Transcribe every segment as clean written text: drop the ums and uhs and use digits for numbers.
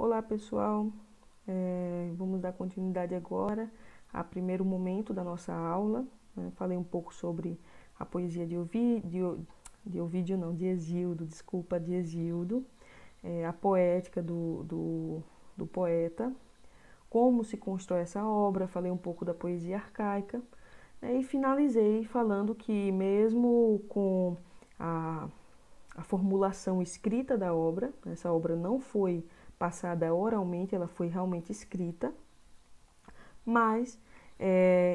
Olá pessoal, vamos dar continuidade agora ao primeiro momento da nossa aula. Falei um pouco sobre a poesia de Hesíodo, a poética do poeta, como se constrói essa obra, falei um pouco da poesia arcaica, e finalizei falando que mesmo com a formulação escrita da obra, essa obra não foi passada oralmente, ela foi realmente escrita, mas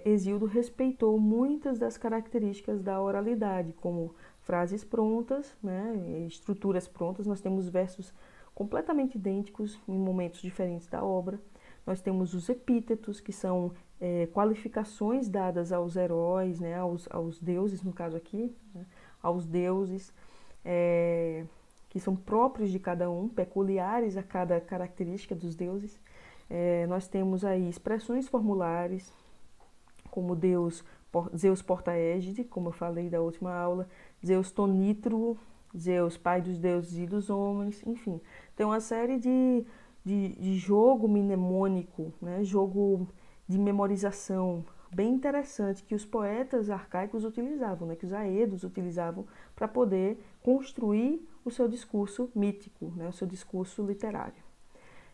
Hesíodo respeitou muitas das características da oralidade, como frases prontas, estruturas prontas. Nós temos versos completamente idênticos em momentos diferentes da obra. Nós temos os epítetos, que são qualificações dadas aos heróis, aos deuses, no caso aqui, aos deuses, que são próprios de cada um, peculiares a cada característica dos deuses. Nós temos aí expressões formulares, como Zeus porta-égide, como eu falei da última aula, Zeus tonítruo, Zeus pai dos deuses e dos homens, enfim. Tem uma série de jogo mnemônico, jogo de memorização bem interessante que os poetas arcaicos utilizavam, que os aedos utilizavam para poder construir o seu discurso mítico, o seu discurso literário.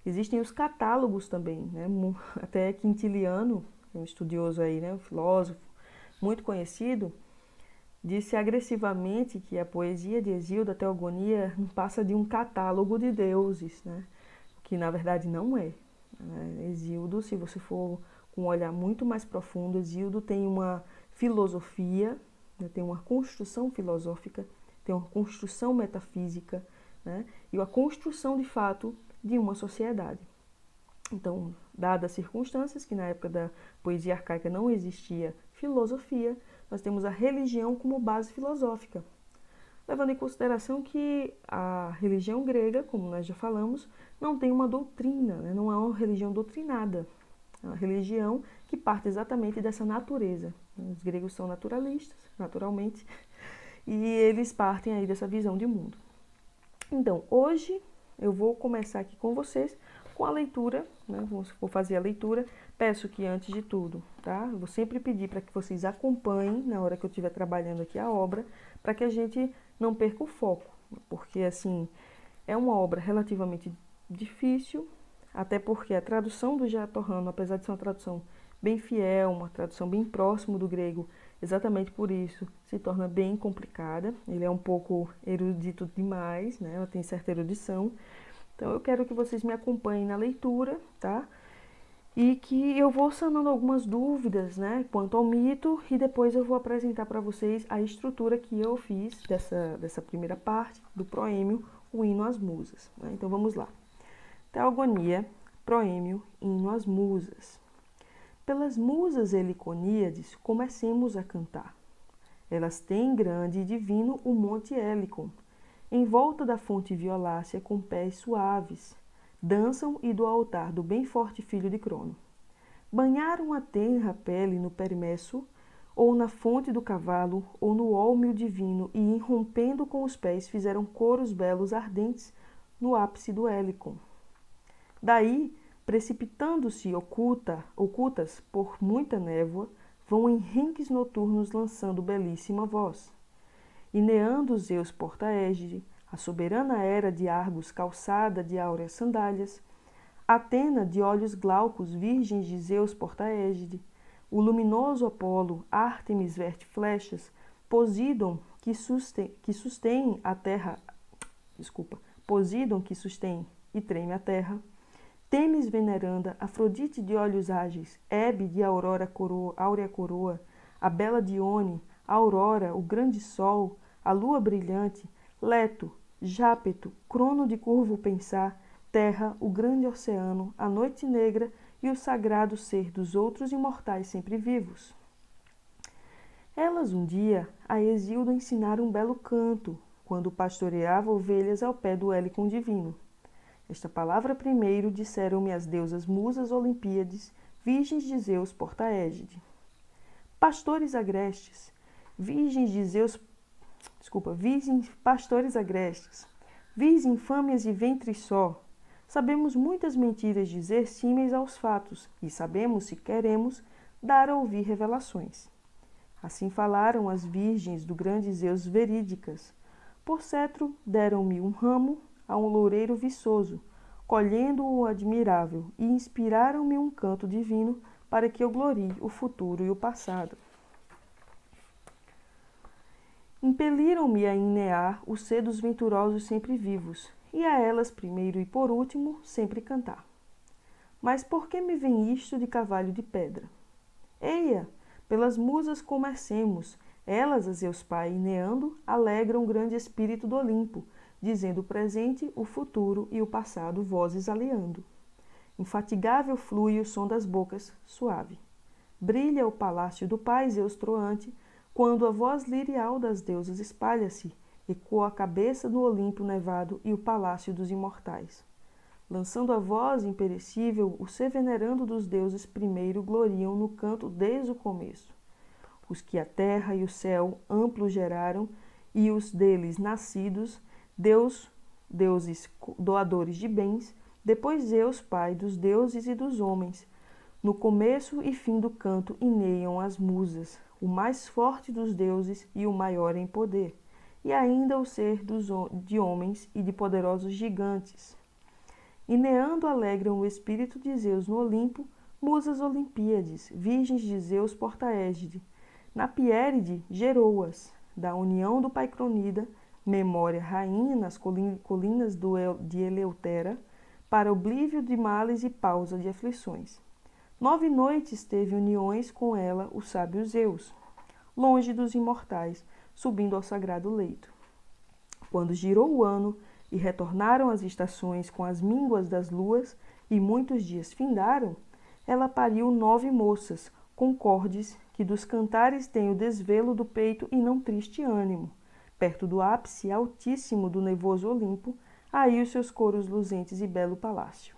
Existem os catálogos também, até Quintiliano, um estudioso aí, um filósofo muito conhecido, disse agressivamente que a poesia de Hesíodo, a Teogonia, não passa de um catálogo de deuses, que na verdade não é. Hesíodo, se você for com um olhar muito mais profundo, Hesíodo tem uma filosofia, tem uma construção filosófica, tem uma construção metafísica, e uma construção de fato de uma sociedade. Então, dadas as circunstâncias, que na época da poesia arcaica não existia filosofia, nós temos a religião como base filosófica, levando em consideração que a religião grega, como nós já falamos, não tem uma doutrina, não é uma religião doutrinada, é uma religião que parte exatamente dessa natureza. Os gregos são naturalistas, naturalmente, e eles partem aí dessa visão de mundo. Então, hoje eu vou começar aqui com vocês com a leitura, vou fazer a leitura. Peço que antes de tudo, eu vou sempre pedir para que vocês acompanhem na hora que eu estiver trabalhando aqui a obra, para que a gente não perca o foco, porque assim, é uma obra relativamente difícil, até porque a tradução do Gerard Torrano, apesar de ser uma tradução bem fiel, uma tradução bem próxima do grego, exatamente por isso se torna bem complicada. Ele é um pouco erudito demais, ela tem certa erudição. Então eu quero que vocês me acompanhem na leitura, E que eu vou sanando algumas dúvidas, quanto ao mito, e depois eu vou apresentar para vocês a estrutura que eu fiz dessa primeira parte do proêmio, o Hino às Musas. Então vamos lá. Teogonia, proêmio, Hino às Musas. Pelas musas heliconíades comecemos a cantar. Elas têm grande e divino o monte Helicon, em volta da fonte violácea com pés suaves, dançam e do altar do bem forte filho de Crono. Banharam a tenra pele no perimesso, ou na fonte do cavalo, ou no olmio divino, e irrompendo com os pés fizeram coros belos ardentes no ápice do Helicon. Daí, precipitando-se ocultas por muita névoa, vão em renques noturnos lançando belíssima voz. Ineando Zeus porta-égide, a soberana Hera de Argos calçada de áureas sandálias, Atena de olhos glaucos virgens de Zeus porta-égide, o luminoso Apolo, Ártemis verte flechas, Posidon que sustém a terra, Posidon que sustém e treme a terra, Temis veneranda, Afrodite de olhos ágeis, Hebe de áurea coroa, a bela Dione, a Aurora, o grande sol, a lua brilhante, Leto, Jápeto, Crono de curvo pensar, Terra, o grande oceano, a noite negra e o sagrado ser dos outros imortais sempre vivos. Elas um dia a Hesíodo ensinaram um belo canto, quando pastoreava ovelhas ao pé do Helicon divino. Esta palavra primeiro disseram-me as deusas musas Olimpíades, virgens de Zeus porta-égide. Pastores agrestes, pastores agrestes, vis infâmias e ventre só, Sabemos muitas mentiras dizer símeis aos fatos, e sabemos, se queremos, dar a ouvir revelações. Assim falaram as virgens do grande Zeus verídicas. Por cetro deram-me um ramo a um loureiro viçoso, colhendo-o admirável, e inspiraram-me um canto divino para que eu glorie o futuro e o passado. Impeliram-me a ennear o ser dos venturosos sempre vivos, e a elas, primeiro e por último, sempre cantar. Mas por que me vem isto de cavalo de pedra? Eia, pelas musas comecemos, elas, a Zeus Pai, enneando, alegram o grande espírito do Olimpo, dizendo o presente, o futuro e o passado, vozes aliando. Infatigável flui o som das bocas, suave. Brilha o palácio do Pai Zeus troante, quando a voz lirial das deusas espalha-se, ecoa a cabeça no Olimpo nevado e o palácio dos imortais. Lançando a voz imperecível, o ser venerando dos deuses primeiro gloriam no canto desde o começo. Os que a terra e o céu amplo geraram, e os deles nascidos, deuses doadores de bens, depois Zeus, Pai dos deuses e dos homens. No começo e fim do canto ineiam as musas, o mais forte dos deuses e o maior em poder, e ainda o ser de homens e de poderosos gigantes. Ineando alegram o espírito de Zeus no Olimpo, musas Olimpíades, virgens de Zeus portaégide. Na Piéride gerou-as, da união do pai Cronida, memória rainha nas colinas de Eleutera, para oblívio de males e pausa de aflições. 9 noites teve uniões com ela o sábio Zeus, longe dos imortais, subindo ao sagrado leito. Quando girou o ano e retornaram as estações com as mínguas das luas, e muitos dias findaram, ela pariu 9 moças, concordes, que dos cantares têm o desvelo do peito e não triste ânimo. Perto do ápice altíssimo do nevoso Olimpo, aí os seus coros luzentes e belo palácio.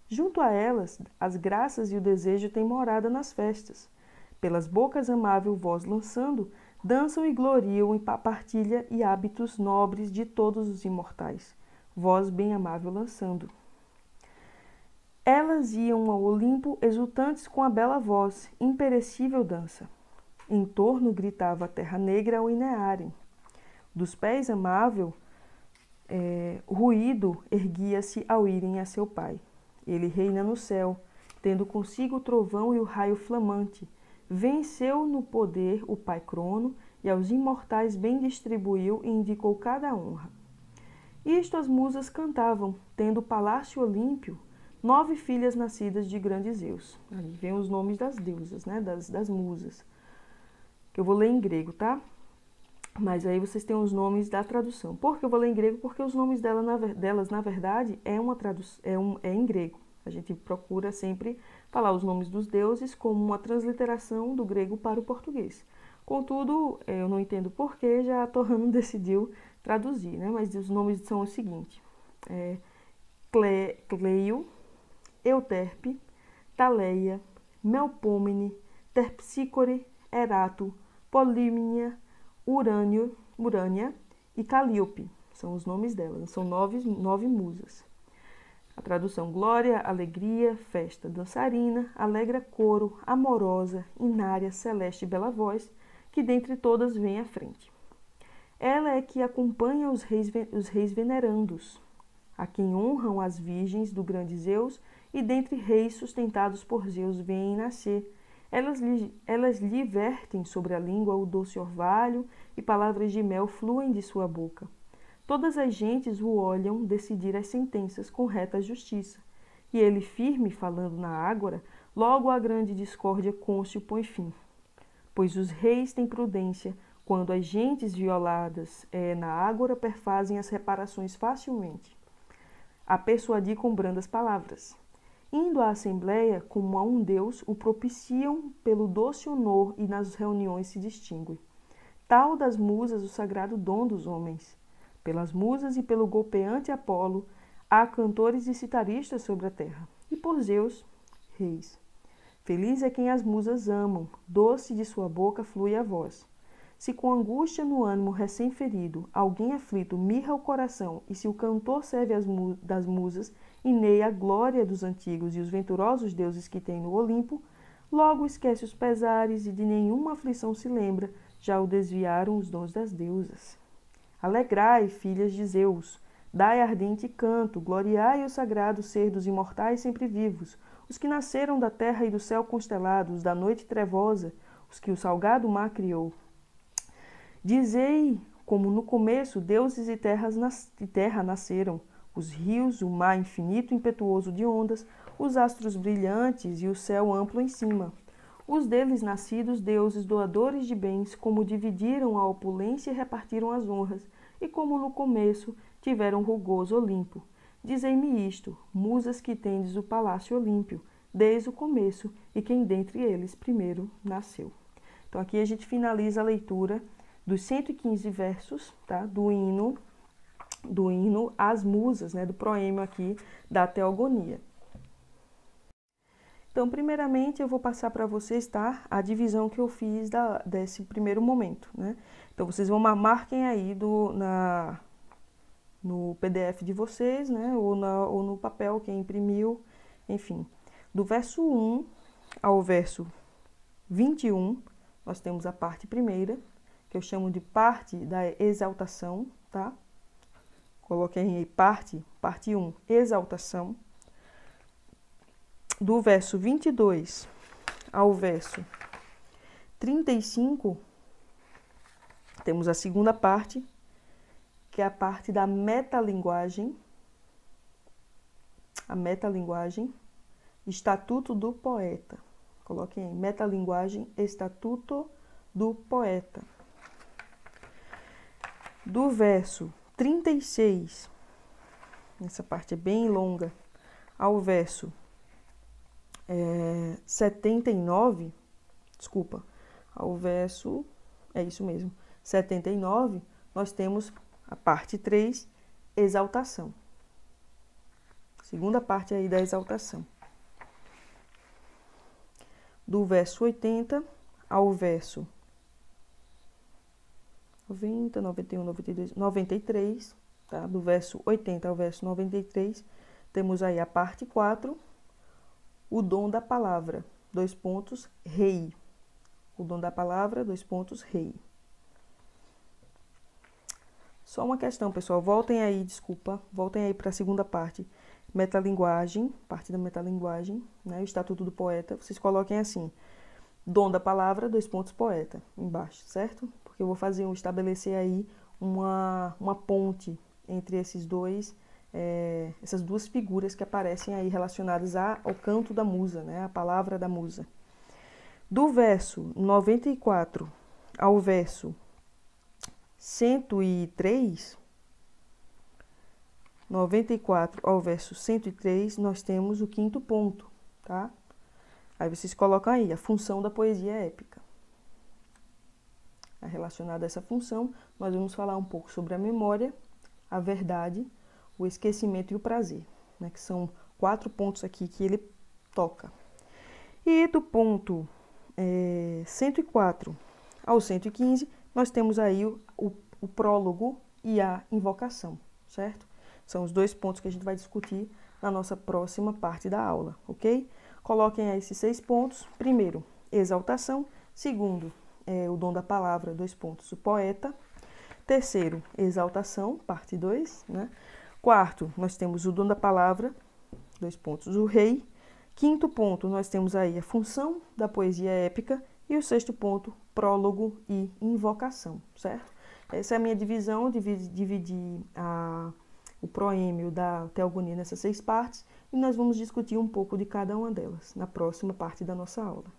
Junto a elas, as graças e o desejo têm morada nas festas. Pelas bocas amável voz lançando, dançam e gloriam em partilha e hábitos nobres de todos os imortais, voz bem amável lançando. Elas iam ao Olimpo exultantes com a bela voz, imperecível dança. Em torno gritava a terra negra ao inearem. Dos pés amável, ruído erguia-se ao irem a seu pai. Ele reina no céu, tendo consigo o trovão e o raio flamante. Venceu no poder o pai Crono e aos imortais bem distribuiu e indicou cada honra. Isto as musas cantavam, tendo o palácio olímpio, 9 filhas nascidas de grande Zeus. Ali vem os nomes das deusas, né? das musas. Que eu vou ler em grego, tá? Mas aí vocês têm os nomes da tradução. Por que eu vou ler em grego? Porque os nomes delas, na verdade, é em grego. A gente procura sempre falar os nomes dos deuses como uma transliteração do grego para o português. Contudo, eu não entendo por que já Torrano decidiu traduzir, né? Mas os nomes são os seguintes. Cleio, Euterpe, Taleia, Melpomene, Terpsícore, Erato, Polímnia, Urânia e Calíope. São os nomes delas. São 9 musas. A tradução: glória, alegria, festa, dançarina, alegra coro, amorosa, inária, celeste e bela voz, que dentre todas vem à frente. Ela é que acompanha os reis venerandos, a quem honram as virgens do grande Zeus, e dentre reis sustentados por Zeus vêm nascer. Elas lhe vertem sobre a língua o doce orvalho, e palavras de mel fluem de sua boca. Todas as gentes o olham decidir as sentenças com reta justiça, e ele, firme, falando na ágora, logo à grande discórdia cônscio põe fim. Pois os reis têm prudência, quando as gentes violadas na ágora perfazem as reparações facilmente. A persuadir com brandas palavras. Indo à assembleia, como a um deus, o propiciam pelo doce honor e nas reuniões se distingue. Tal das musas o sagrado dom dos homens. Pelas musas e pelo golpeante Apolo, há cantores e citaristas sobre a terra. E por Zeus, reis. Feliz é quem as musas amam, doce de sua boca flui a voz. Se com angústia no ânimo recém-ferido, alguém aflito mirra o coração, e se o cantor serve das musas, e neia a glória dos antigos e os venturosos deuses que tem no Olimpo, logo esquece os pesares e de nenhuma aflição se lembra, já o desviaram os dons das deusas. Alegrai, filhas de Zeus, dai ardente canto, gloriai o sagrado ser dos imortais sempre vivos, os que nasceram da terra e do céu constelados, da noite trevosa, os que o salgado mar criou. Dizei, como no começo deuses e terra nasceram, os rios, o mar infinito impetuoso de ondas, os astros brilhantes e o céu amplo em cima. Os deles nascidos deuses doadores de bens, como dividiram a opulência e repartiram as honras, e como no começo tiveram rugoso Olimpo. Dizei-me isto, musas que tendes o palácio olímpio, desde o começo, e quem dentre eles primeiro nasceu. Então aqui a gente finaliza a leitura dos 115 versos, tá, do hino às musas, né, do proêmio aqui da Teogonia. Então, primeiramente, eu vou passar para vocês, tá, a divisão que eu fiz desse primeiro momento, né? Então, vocês marquem aí no PDF de vocês, né, ou no papel, quem imprimiu, enfim. Do verso 1 ao verso 21, nós temos a parte primeira, que eu chamo de parte da exaltação, tá? Coloquei aí parte 1, exaltação. Do verso 22 ao verso 35, temos a segunda parte, que é a parte da metalinguagem. A metalinguagem, estatuto do poeta. Coloquem aí, metalinguagem, estatuto do poeta. Do verso 36, essa parte é bem longa, ao verso 79, desculpa, ao verso, é isso mesmo, 79, nós temos a parte 3, exaltação. Segunda parte aí da exaltação. Do verso 80 ao verso 90, 91, 92, 93, tá? Do verso 80 ao verso 93, temos aí a parte 4, o dom da palavra, rei. O dom da palavra, rei. Só uma questão, pessoal, voltem aí para a segunda parte. Metalinguagem, parte da metalinguagem, né? O estatuto do poeta, vocês coloquem assim, dom da palavra, poeta, embaixo, certo? Porque eu vou estabelecer aí uma ponte entre essas duas figuras que aparecem aí relacionadas ao canto da musa, né? A palavra da musa. Do verso 94 ao verso 103, 94 ao verso 103, nós temos o quinto ponto, tá? Aí vocês colocam aí a função da poesia épica. Relacionada a essa função, nós vamos falar um pouco sobre a memória, a verdade, o esquecimento e o prazer, né? Que são 4 pontos aqui que ele toca. E do ponto 104 ao 115, nós temos aí o prólogo e a invocação, certo? São os 2 pontos que a gente vai discutir na nossa próxima parte da aula, ok? Coloquem aí esses 6 pontos. Primeiro, exaltação. Segundo, o dom da palavra, o poeta. Terceiro, exaltação, parte 2, né? Quarto, nós temos o dom da palavra, o rei. Quinto ponto, nós temos aí a função da poesia épica. E o 6º ponto, prólogo e invocação, certo? Essa é a minha divisão, dividi o proêmio da Teogonia nessas 6 partes, e nós vamos discutir um pouco de cada uma delas na próxima parte da nossa aula.